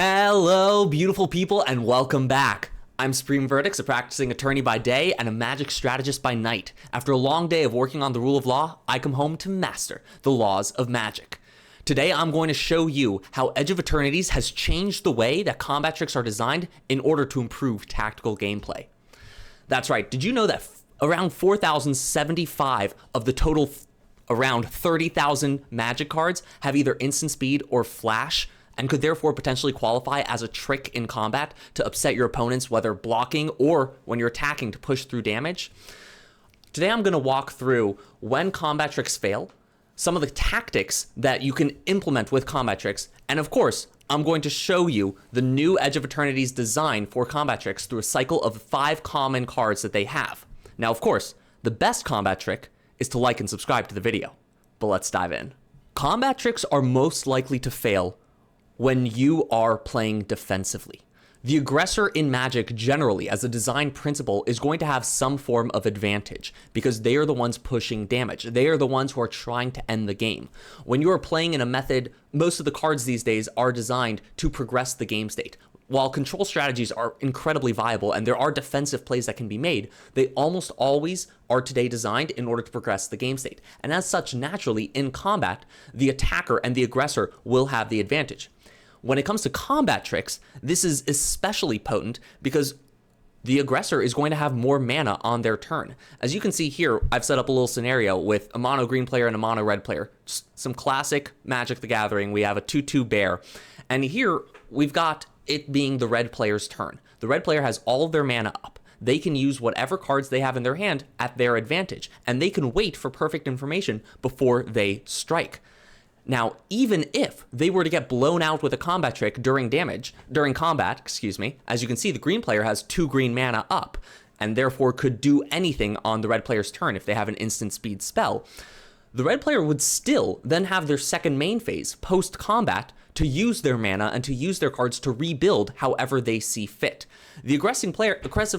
Hello, beautiful people, and welcome back. I'm Supreme Verdicts, a practicing attorney by day and a magic strategist by night. After a long day of working on the rule of law, I come home to master the laws of magic. Today, I'm going to show you how Edge of Eternities has changed the way that combat tricks are designed in order to improve tactical gameplay. That's right. Did you know that around 4,075 of the total around 30,000 magic cards have either instant speed or flash, and could therefore potentially qualify as a trick in combat to upset your opponents, whether blocking or when you're attacking to push through damage? Today I'm going to walk through when combat tricks fail, some of the tactics that you can implement with combat tricks, and of course, I'm going to show you the new Edge of Eternities design for combat tricks through a cycle of 5 common cards that they have. Now, of course, the best combat trick is to like and subscribe to the video, but let's dive in. Combat tricks are most likely to fail when you are playing defensively. The aggressor in Magic generally, as a design principle, is going to have some form of advantage because they are the ones pushing damage. They are the ones who are trying to end the game. When you are playing in a method, most of the cards these days are designed to progress the game state. While control strategies are incredibly viable and there are defensive plays that can be made, they almost always are today designed in order to progress the game state. And as such, naturally, in combat, the attacker and the aggressor will have the advantage. When it comes to combat tricks, this is especially potent because the aggressor is going to have more mana on their turn. As you can see here, I've set up a little scenario with a mono green player and a mono red player. Just some classic Magic the Gathering. We have a 2/2 bear. And here we've got it being the red player's turn. The red player has all of their mana up. They can use whatever cards they have in their hand at their advantage, and they can wait for perfect information before they strike. Now, even if they were to get blown out with a combat trick during combat, as you can see, the green player has 2 green mana up, and therefore could do anything on the red player's turn if they have an instant speed spell. The red player would still then have their second main phase, post-combat, to use their mana and to use their cards to rebuild however they see fit. The aggressive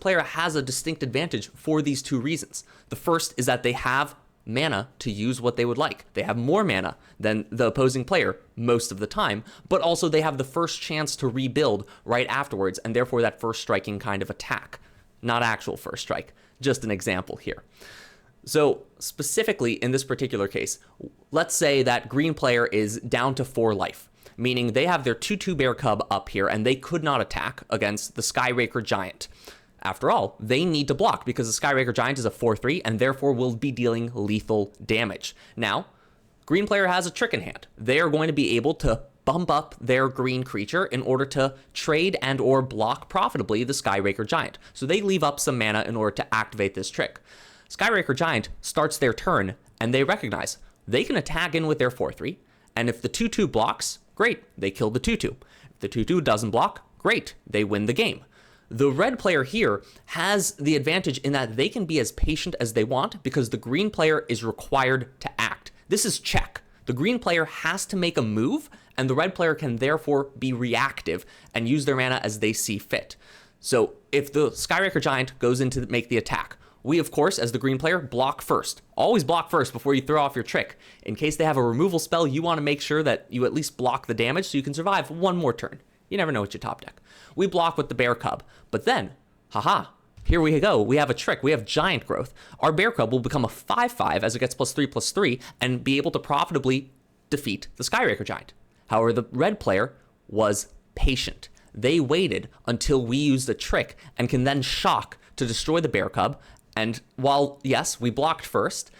player has a distinct advantage for these 2 reasons. The first is that they have mana to use what they would like. They have more mana than the opposing player most of the time, but also they have the first chance to rebuild right afterwards, and therefore that first striking kind of attack. Not actual first strike, just an example here. So specifically in this particular case, let's say that green player is down to 4 life, meaning they have their 2/2 bear cub up here and they could not attack against the Skyraker Giant. After all, they need to block because the Skyraker Giant is a 4/3 and therefore will be dealing lethal damage. Now, green player has a trick in hand. They are going to be able to bump up their green creature in order to trade and or block profitably the Skyraker Giant. So they leave up some mana in order to activate this trick. Skyraker Giant starts their turn and they recognize they can attack in with their 4/3, and if the 2/2 blocks, great, they kill the 2/2. If the 2/2 doesn't block, great, they win the game. The red player here has the advantage in that they can be as patient as they want because the green player is required to act. This is check. The green player has to make a move, and the red player can therefore be reactive and use their mana as they see fit. So if the Skyraker Giant goes in to make the attack, we, of course, as the green player, block first. Always block first before you throw off your trick. In case they have a removal spell, you want to make sure that you at least block the damage so you can survive one more turn. You never know with your top deck. We block with the bear cub, but then, here we go. We have a trick. We have giant growth. Our bear cub will become a 5/5 as it gets +3/3 and be able to profitably defeat the Skyraker Giant. However, the red player was patient. They waited until we used the trick and can then shock to destroy the bear cub. And while, yes, we blocked first,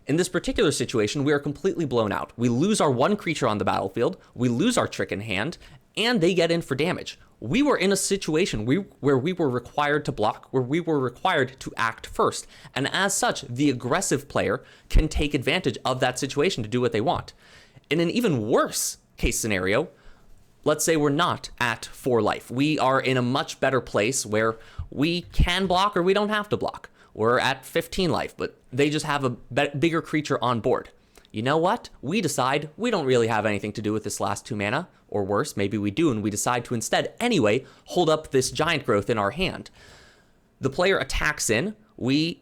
in this particular situation, we are completely blown out. We lose our 1 creature on the battlefield, we lose our trick in hand, and they get in for damage. We were in a situation where we were required to block, where we were required to act first. And as such, the aggressive player can take advantage of that situation to do what they want. In an even worse case scenario, let's say we're not at 4 life. We are in a much better place where we can block or we don't have to block. We're at 15 life, but they just have a bigger creature on board. You know what? We decide we don't really have anything to do with this last 2 mana, or worse, maybe we do, and we decide to instead, anyway, hold up this giant growth in our hand. The player attacks in, the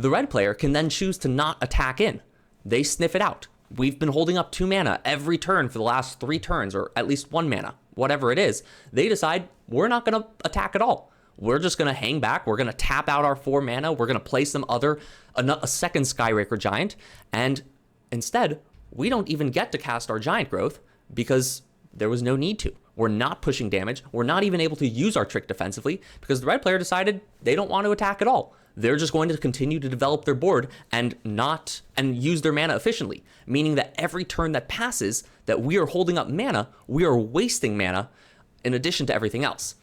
red player can then choose to not attack in. They sniff it out. we've been holding up 2 mana every turn for the last 3 turns, or at least 1 mana, whatever it is. They decide we're not going to attack at all. We're just going to hang back. We're going to tap out our 4 mana. We're going to play a second Skyraker Giant. And instead, we don't even get to cast our Giant Growth because there was no need to. We're not pushing damage. We're not even able to use our trick defensively because the red player decided they don't want to attack at all. They're just going to continue to develop their board and use their mana efficiently, meaning that every turn that passes that we are holding up mana, we are wasting mana in addition to everything else.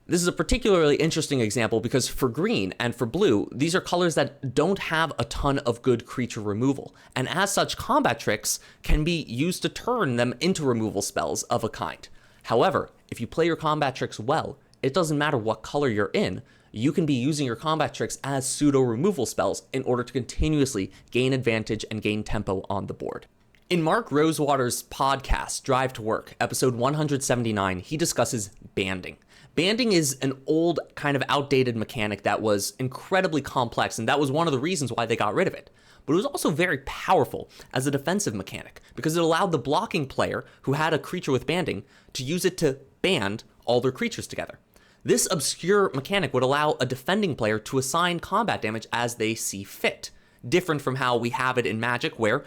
This is a particularly interesting example because for green and for blue, these are colors that don't have a ton of good creature removal. And as such, combat tricks can be used to turn them into removal spells of a kind. However, if you play your combat tricks well, it doesn't matter what color you're in, you can be using your combat tricks as pseudo removal spells in order to continuously gain advantage and gain tempo on the board. In Mark Rosewater's podcast, Drive to Work, episode 179, he discusses banding. Banding is an old, kind of outdated mechanic that was incredibly complex, and that was one of the reasons why they got rid of it. But it was also very powerful as a defensive mechanic, because it allowed the blocking player who had a creature with banding to use it to band all their creatures together. This obscure mechanic would allow a defending player to assign combat damage as they see fit, different from how we have it in Magic, where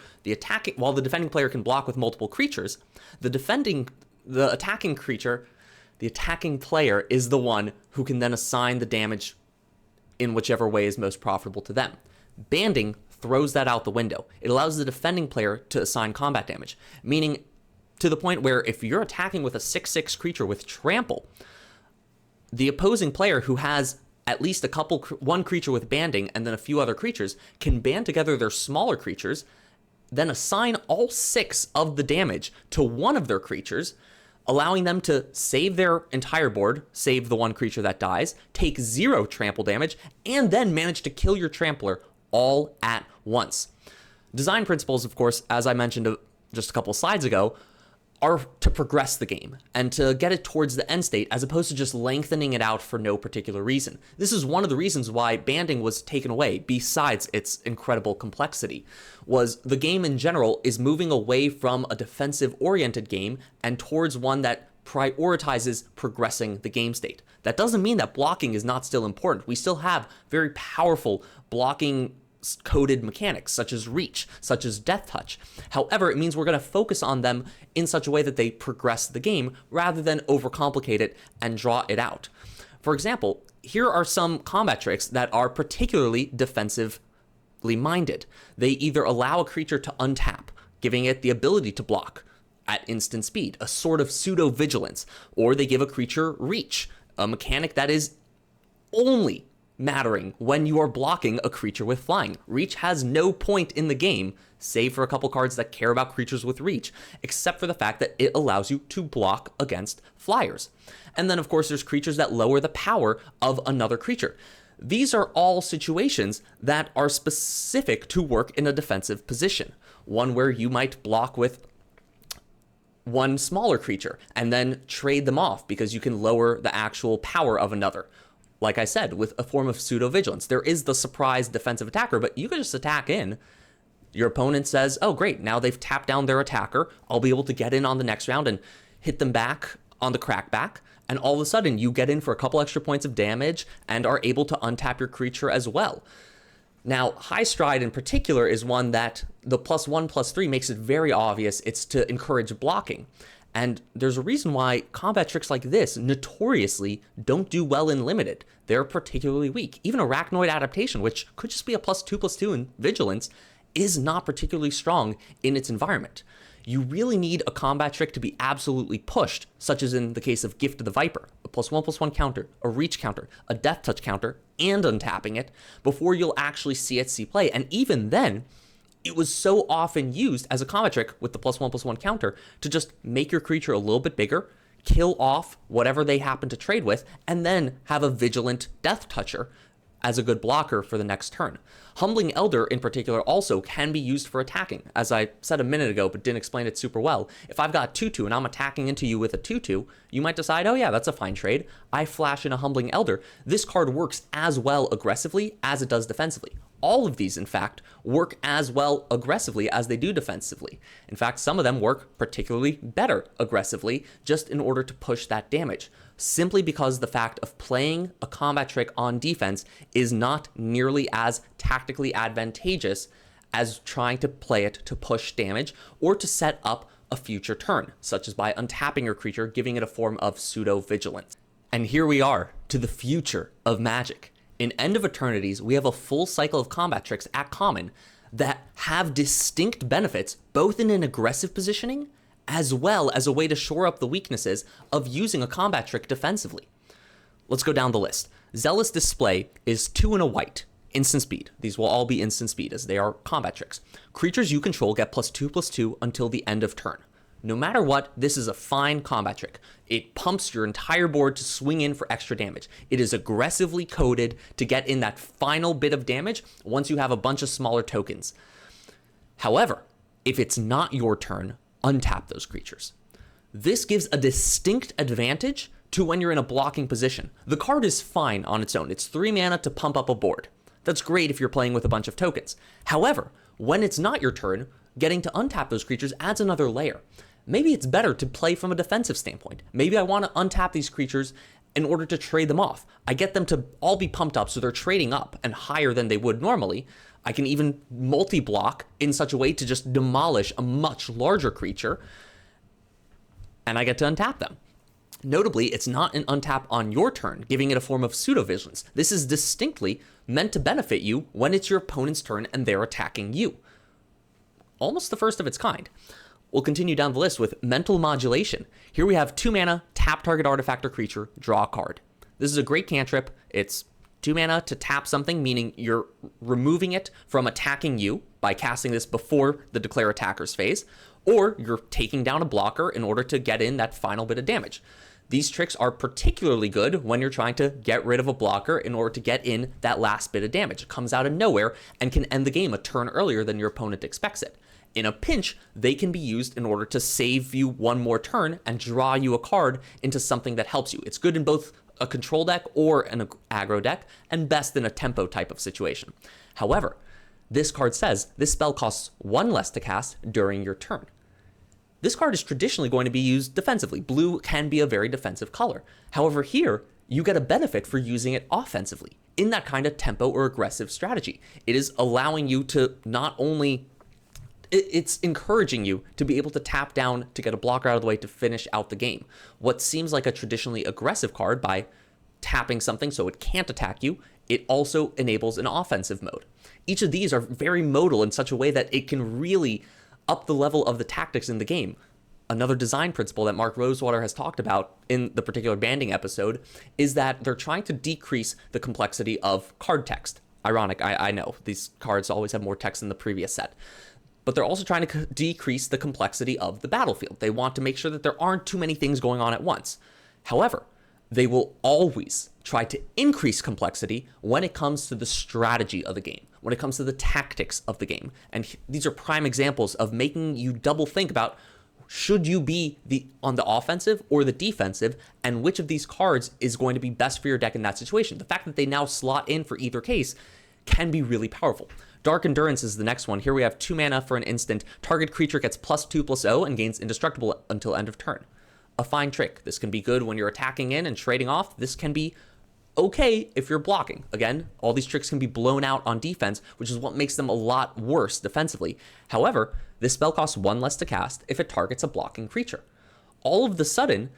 while the defending player can block with multiple creatures, the attacking player is the one who can then assign the damage in whichever way is most profitable to them. Banding throws that out the window. It allows the defending player to assign combat damage, meaning to the point where if you're attacking with a 6/6 creature with trample, the opposing player who has at least one creature with banding and then a few other creatures can band together their smaller creatures, then assign all 6 of the damage to one of their creatures, allowing them to save their entire board, save the one creature that dies, take 0 trample damage, and then manage to kill your trampler all at once. Design principles, of course, as I mentioned just a couple slides ago, are to progress the game and to get it towards the end state as opposed to just lengthening it out for no particular reason. This is one of the reasons why banding was taken away, besides its incredible complexity, was the game in general is moving away from a defensive-oriented game and towards one that prioritizes progressing the game state. That doesn't mean that blocking is not still important. We still have very powerful blocking coded mechanics such as reach, such as death touch. However, it means we're going to focus on them in such a way that they progress the game rather than overcomplicate it and draw it out. For example, here are some combat tricks that are particularly defensively minded. They either allow a creature to untap, giving it the ability to block at instant speed, a sort of pseudo-vigilance, or they give a creature reach, a mechanic that is only mattering when you are blocking a creature with flying. Reach has no point in the game, save for a couple cards that care about creatures with reach, except for the fact that it allows you to block against flyers. And then, of course, there's creatures that lower the power of another creature. These are all situations that are specific to work in a defensive position. One where you might block with one smaller creature and then trade them off because you can lower the actual power of another. Like I said, with a form of pseudo-vigilance. There is the surprise defensive attacker, but you can just attack in. Your opponent says, oh great, now they've tapped down their attacker. I'll be able to get in on the next round and hit them back on the crackback. And all of a sudden, you get in for a couple extra points of damage and are able to untap your creature as well. Now, High Stride in particular is one that the +1/+3 makes it very obvious it's to encourage blocking. And there's a reason why combat tricks like this notoriously don't do well in Limited. They're particularly weak. Even Arachnoid Adaptation, which could just be a +2/+2 in Vigilance, is not particularly strong in its environment. You really need a combat trick to be absolutely pushed, such as in the case of Gift of the Viper, a +1/+1 counter, a reach counter, a death touch counter, and untapping it, before you'll actually see it see play. And even then, it was so often used as a combat trick with the +1/+1 counter to just make your creature a little bit bigger, kill off whatever they happen to trade with, and then have a vigilant death toucher as a good blocker for the next turn. Humbling Elder in particular also can be used for attacking. As I said a minute ago but didn't explain it super well, if I've got 2/2 and I'm attacking into you with a 2/2, you might decide, oh yeah, that's a fine trade. I flash in a Humbling Elder. This card works as well aggressively as it does defensively. All of these, in fact, work as well aggressively as they do defensively. In fact, some of them work particularly better aggressively, just in order to push that damage, simply because the fact of playing a combat trick on defense is not nearly as tactically advantageous as trying to play it to push damage or to set up a future turn, such as by untapping your creature, giving it a form of pseudo-vigilance. And here we are, to the future of Magic. In End of Eternities, we have a full cycle of combat tricks at common that have distinct benefits, both in an aggressive positioning, as well as a way to shore up the weaknesses of using a combat trick defensively. Let's go down the list. Zealous Display is 2 and a white. Instant speed. These will all be instant speed as they are combat tricks. Creatures you control get +2/+2 until the end of turn. No matter what, this is a fine combat trick. It pumps your entire board to swing in for extra damage. It is aggressively coded to get in that final bit of damage once you have a bunch of smaller tokens. However, if it's not your turn, untap those creatures. This gives a distinct advantage to when you're in a blocking position. The card is fine on its own. It's 3 mana to pump up a board. That's great if you're playing with a bunch of tokens. However, when it's not your turn, getting to untap those creatures adds another layer. Maybe it's better to play from a defensive standpoint. Maybe I want to untap these creatures in order to trade them off. I get them to all be pumped up so they're trading up and higher than they would normally. I can even multi-block in such a way to just demolish a much larger creature, and I get to untap them. Notably, it's not an untap on your turn, giving it a form of pseudo-vigilance. This is distinctly meant to benefit you when it's your opponent's turn and they're attacking you. Almost the first of its kind. We'll continue down the list with Mental Modulation. Here we have 2 mana, tap target artifact or creature, draw a card. This is a great cantrip. It's 2 mana to tap something, meaning you're removing it from attacking you by casting this before the declare attackers phase, or you're taking down a blocker in order to get in that final bit of damage. These tricks are particularly good when you're trying to get rid of a blocker in order to get in that last bit of damage. It comes out of nowhere and can end the game a turn earlier than your opponent expects it. In a pinch, they can be used in order to save you one more turn and draw you a card into something that helps you. It's good in both a control deck or an aggro deck, and best in a tempo type of situation. However, this card says this spell costs 1 less to cast during your turn. This card is traditionally going to be used defensively. Blue can be a very defensive color. However, here, you get a benefit for using it offensively in that kind of tempo or aggressive strategy. It is allowing you to not only... It's encouraging you to be able to tap down to get a blocker out of the way to finish out the game. What seems like a traditionally aggressive card, by tapping something so it can't attack you, it also enables an offensive mode. Each of these are very modal in such a way that it can really up the level of the tactics in the game. Another design principle that Mark Rosewater has talked about in the particular banding episode is that they're trying to decrease the complexity of card text. Ironic, I know. These cards always have more text than the previous set. But they're also trying to decrease the complexity of the battlefield. They want to make sure that there aren't too many things going on at once. However, they will always try to increase complexity when it comes to the strategy of the game, when it comes to the tactics of the game. And these are prime examples of making you double think about, should you be on the offensive or the defensive, and which of these cards is going to be best for your deck in that situation. The fact that they now slot in for either case can be really powerful. Dark Endurance is the next one. Here we have 2 mana for an instant. Target creature gets +2/+0 and gains indestructible until end of turn. A fine trick. This can be good when you're attacking in and trading off. This can be okay if you're blocking. Again, all these tricks can be blown out on defense, which is what makes them a lot worse defensively. However, this spell costs 1 less to cast if it targets a blocking creature. All of the sudden,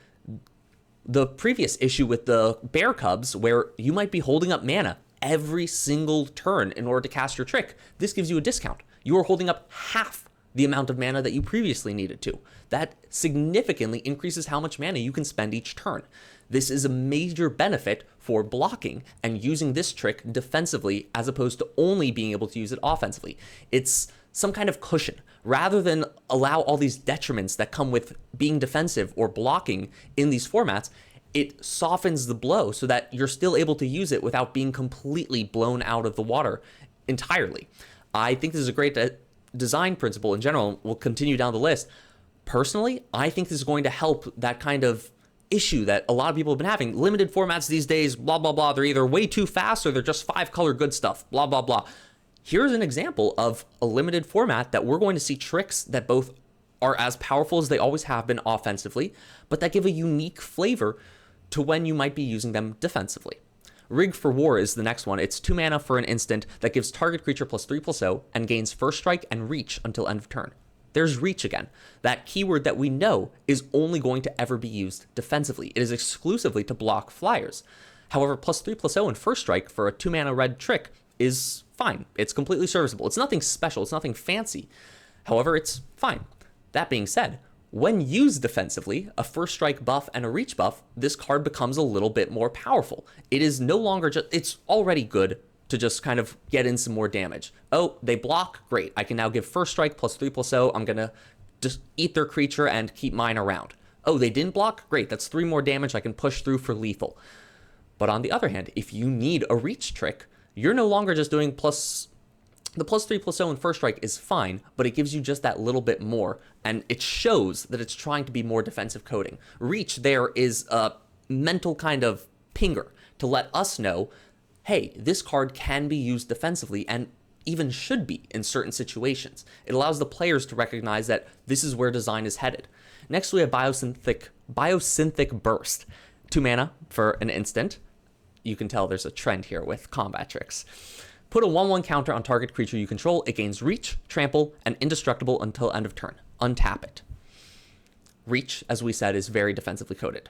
the previous issue with the Bear Cubs, where you might be holding up mana every single turn in order to cast your trick, this gives you a discount. You are holding up half the amount of mana that you previously needed to. That significantly increases how much mana you can spend each turn. This is a major benefit for blocking and using this trick defensively as opposed to only being able to use it offensively. It's some kind of cushion. Rather than allow all these detriments that come with being defensive or blocking in these formats, it softens the blow so that you're still able to use it without being completely blown out of the water entirely. I think this is a great design principle in general. We'll continue down the list. Personally, I think this is going to help that kind of issue that a lot of people have been having. Limited formats these days, blah, blah, blah. They're either way too fast or they're just 5-color good stuff, blah, blah, blah. Here's an example of a limited format that we're going to see tricks that both are as powerful as they always have been offensively, but that give a unique flavor to when you might be using them defensively. Rig for War is the next one. It's 2 mana for an instant that gives target creature +3/+0 and gains first strike and reach until end of turn. There's reach again, that keyword that we know is only going to ever be used defensively. It is exclusively to block flyers. However, +3/+0 and first strike for a 2 mana red trick is fine. It's completely serviceable. It's nothing special. It's nothing fancy. However, it's fine. That being said, when used defensively, a first strike buff and a reach buff, this card becomes a little bit more powerful. It is no longer just, it's already good to just kind of get in some more damage. Oh, they block? Great. I can now give first strike +3/+0. I'm going to just eat their creature and keep mine around. Oh, they didn't block? Great. That's 3 more damage I can push through for lethal. But on the other hand, if you need a reach trick, you're no longer just doing the +3/+0 and first strike is fine, but it gives you just that little bit more, and it shows that it's trying to be more defensive coding. Reach there is a mental kind of pinger to let us know, hey, this card can be used defensively and even should be in certain situations. It allows the players to recognize that this is where design is headed. Next, we have Biosynthetic Burst. 2 mana for an instant. You can tell there's a trend here with combat tricks. Put a 1/1 counter on target creature you control. It gains reach, trample, and indestructible until end of turn. Untap it. Reach, as we said, is very defensively coded.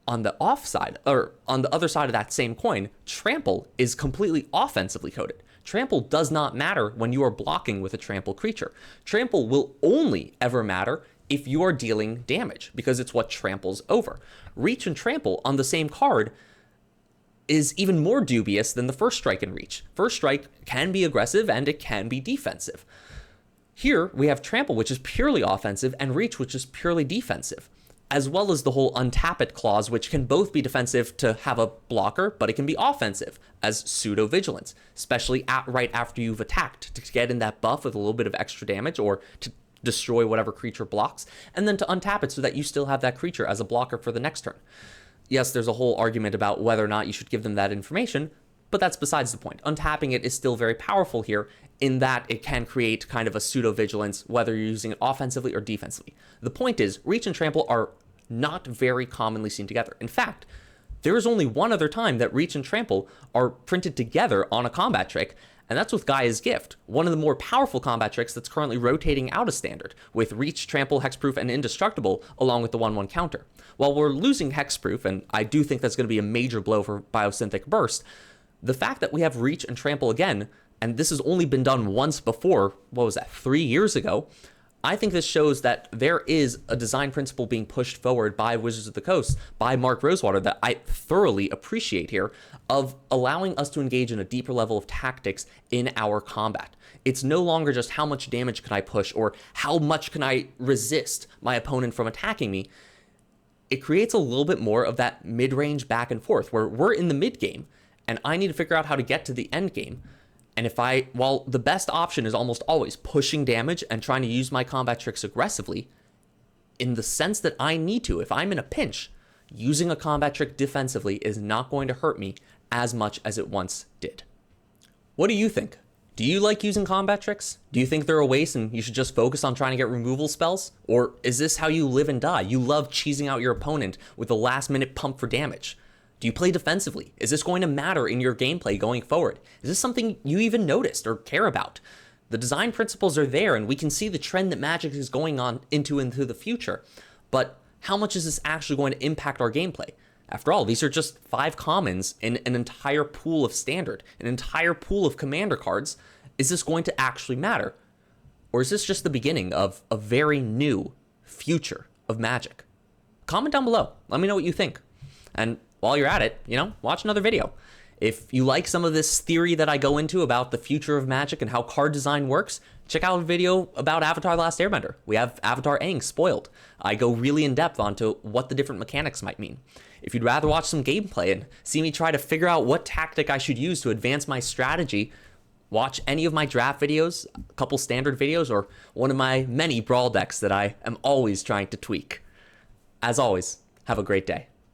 On the other side of that same coin, trample is completely offensively coded. Trample does not matter when you are blocking with a trample creature. Trample will only ever matter if you are dealing damage, because it's what tramples over. Reach and trample on the same card is even more dubious than the first strike and reach. First strike can be aggressive and it can be defensive. Here we have trample, which is purely offensive, and reach, which is purely defensive, as well as the whole untap it clause, which can both be defensive to have a blocker, but it can be offensive as pseudo vigilance, especially right after you've attacked, to get in that buff with a little bit of extra damage or to destroy whatever creature blocks, and then to untap it so that you still have that creature as a blocker for the next turn. Yes, there's a whole argument about whether or not you should give them that information, but that's besides the point. Untapping it is still very powerful here in that it can create kind of a pseudo-vigilance, whether you're using it offensively or defensively. The point is, reach and trample are not very commonly seen together. In fact, there is only one other time that reach and trample are printed together on a combat trick, and that's with Gaia's Gift, one of the more powerful combat tricks that's currently rotating out of standard, with reach, trample, hexproof, and indestructible, along with the 1/1 counter. While we're losing hexproof, and I do think that's going to be a major blow for Biosynthetic Burst, the fact that we have reach and trample again, and this has only been done once before, 3 years ago, I think this shows that there is a design principle being pushed forward by Wizards of the Coast, by Mark Rosewater, that I thoroughly appreciate here, of allowing us to engage in a deeper level of tactics in our combat. It's no longer just how much damage can I push or how much can I resist my opponent from attacking me. It creates a little bit more of that mid-range back and forth where we're in the mid game and I need to figure out how to get to the end game. And while the best option is almost always pushing damage and trying to use my combat tricks aggressively, in the sense that I need to, if I'm in a pinch, using a combat trick defensively is not going to hurt me as much as it once did. What do you think? Do you like using combat tricks? Do you think they're a waste and you should just focus on trying to get removal spells? Or is this how you live and die? You love cheesing out your opponent with a last minute pump for damage. Do you play defensively? Is this going to matter in your gameplay going forward? Is this something you even noticed or care about? The design principles are there and we can see the trend that Magic is going on into the future. But how much is this actually going to impact our gameplay? After all, these are just 5 commons in an entire pool of standard, an entire pool of commander cards. Is this going to actually matter? Or is this just the beginning of a very new future of Magic? Comment down below. Let me know what you think. And while you're at it, watch another video. If you like some of this theory that I go into about the future of Magic and how card design works, check out a video about Avatar: The Last Airbender. We have Avatar Aang spoiled. I go really in depth onto what the different mechanics might mean. If you'd rather watch some gameplay and see me try to figure out what tactic I should use to advance my strategy, watch any of my draft videos, a couple standard videos, or one of my many brawl decks that I am always trying to tweak. As always, have a great day.